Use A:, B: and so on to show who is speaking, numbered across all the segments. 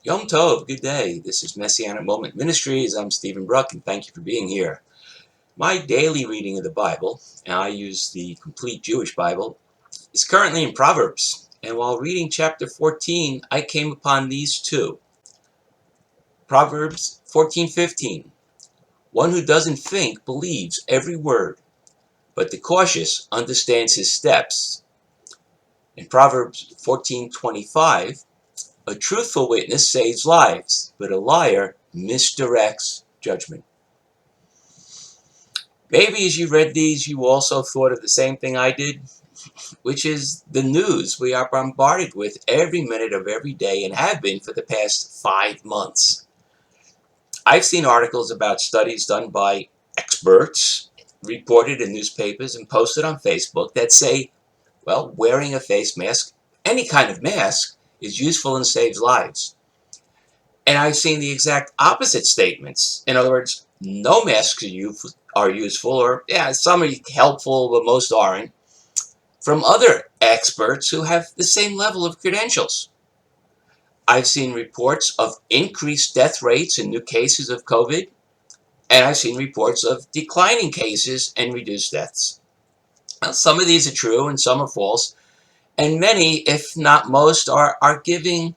A: Yom Tov, good day. This is Messianic Moment Ministries. I'm Stephen Bruck, and thank you for being here. My daily reading of the Bible, and I use the complete Jewish Bible, is currently in Proverbs. And while reading chapter 14, I came upon these two. Proverbs 14:15. One who doesn't think believes every word, but the cautious understands his steps. In Proverbs 14:25, a truthful witness saves lives, but a liar misdirects judgment. Maybe as you read these, you also thought of the same thing I did, which is the news we are bombarded with every minute of every day and have been for the past 5 months. I've seen articles about studies done by experts, reported in newspapers and posted on Facebook that say, well, wearing a face mask, any kind of mask, is useful and saves lives. And I've seen the exact opposite statements. In other words, no masks are useful, or yeah, some are helpful, but most aren't, from other experts who have the same level of credentials. I've seen reports of increased death rates in new cases of COVID, and I've seen reports of declining cases and reduced deaths. Now, some of these are true and some are false, and many, if not most, are giving,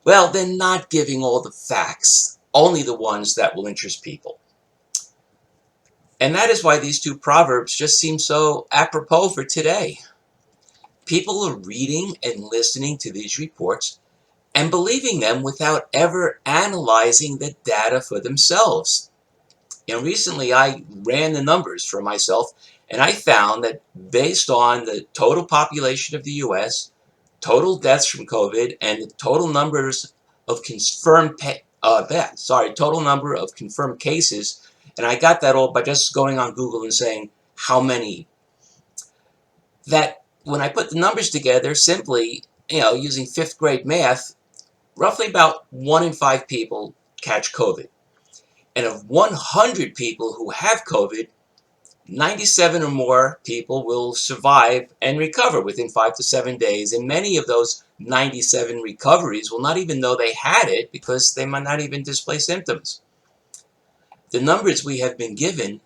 A: well, they're not giving all the facts, only the ones that will interest people. And that is why these two proverbs just seem so apropos for today. People are reading and listening to these reports and believing them without ever analyzing the data for themselves. Recently I ran the numbers for myself, and I found that based on the total population of the US, total deaths from COVID, and the total numbers of total number of confirmed cases, and I got that all by just going on Google and saying how many, that when I put the numbers together simply, using 5th grade math, roughly about 1 in 5 people catch COVID. And of 100 people who have COVID, 97 or more people will survive and recover within 5 to 7 days. And many of those 97 recoveries will not even know they had it because they might not even display symptoms. The numbers we have been given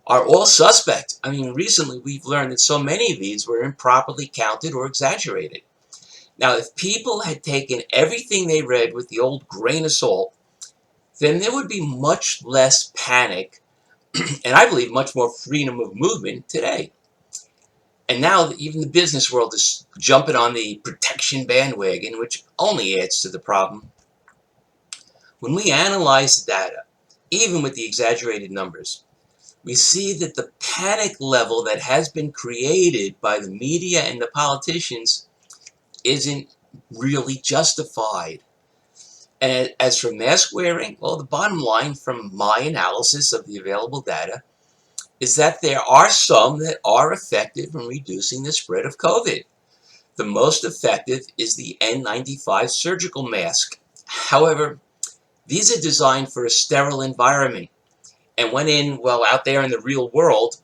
A: are all suspect. Recently we've learned that so many of these were improperly counted or exaggerated. Now, if people had taken everything they read with the old grain of salt, then there would be much less panic and I believe much more freedom of movement today. And now even the business world is jumping on the protection bandwagon, which only adds to the problem. When we analyze the data, even with the exaggerated numbers, we see that the panic level that has been created by the media and the politicians isn't really justified. And as for mask wearing, well, the bottom line from my analysis of the available data is that there are some that are effective in reducing the spread of COVID. The most effective is the N95 surgical mask. However, these are designed for a sterile environment. And when out there in the real world,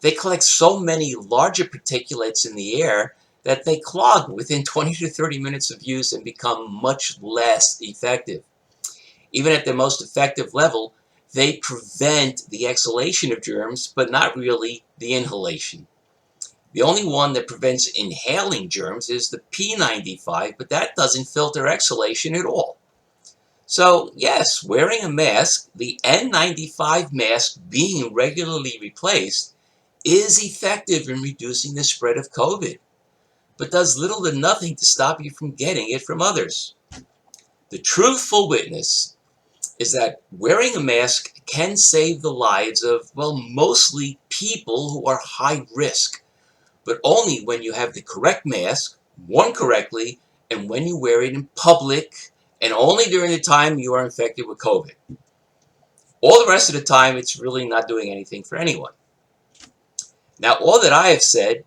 A: they collect so many larger particulates in the air that they clog within 20 to 30 minutes of use and become much less effective. Even at their most effective level, they prevent the exhalation of germs, but not really the inhalation. The only one that prevents inhaling germs is the P95, but that doesn't filter exhalation at all. So yes, wearing a mask, the N95 mask being regularly replaced, is effective in reducing the spread of COVID, but does little to nothing to stop you from getting it from others. The truthful witness is that wearing a mask can save the lives of, well, mostly people who are high risk, but only when you have the correct mask, worn correctly, and when you wear it in public, and only during the time you are infected with COVID. All the rest of the time, it's really not doing anything for anyone. Now, all that I have said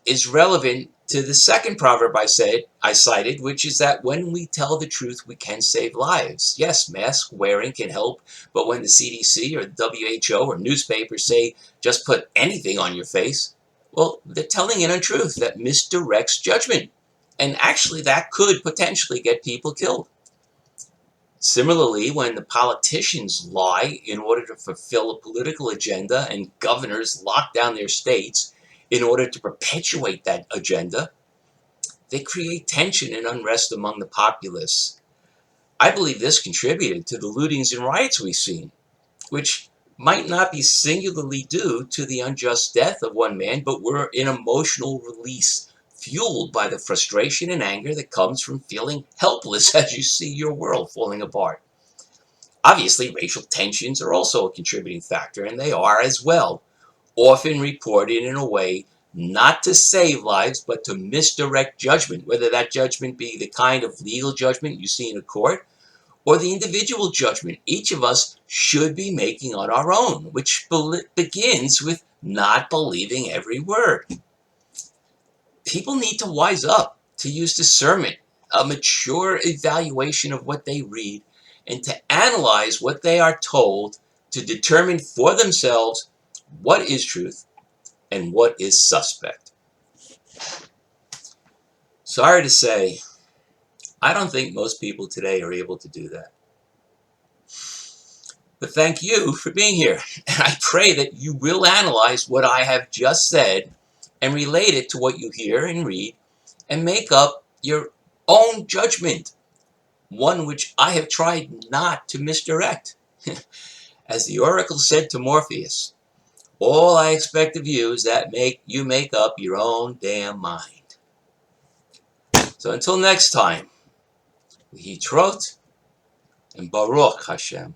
A: is relevant to the second proverb I cited, which is that when we tell the truth, we can save lives. Yes, mask wearing can help, but when the CDC or WHO or newspapers say just put anything on your face, well, they're telling an untruth that misdirects judgment. And actually, that could potentially get people killed. Similarly, when the politicians lie in order to fulfill a political agenda and governors lock down their states in order to perpetuate that agenda, they create tension and unrest among the populace. I believe this contributed to the lootings and riots we've seen, which might not be singularly due to the unjust death of one man, but were an emotional release fueled by the frustration and anger that comes from feeling helpless as you see your world falling apart. Obviously, racial tensions are also a contributing factor, and they are as well, often reported in a way not to save lives, but to misdirect judgment, whether that judgment be the kind of legal judgment you see in a court or the individual judgment each of us should be making on our own, which begins with not believing every word. People need to wise up, to use discernment, a mature evaluation of what they read, and to analyze what they are told to determine for themselves what is truth and what is suspect. Sorry to say, I don't think most people today are able to do that. But thank you for being here. And I pray that you will analyze what I have just said and relate it to what you hear and read and make up your own judgment, one which I have tried not to misdirect. As the oracle said to Morpheus, all I expect of you is that you make up your own damn mind. So until next time, Yitrot and Baruch Hashem.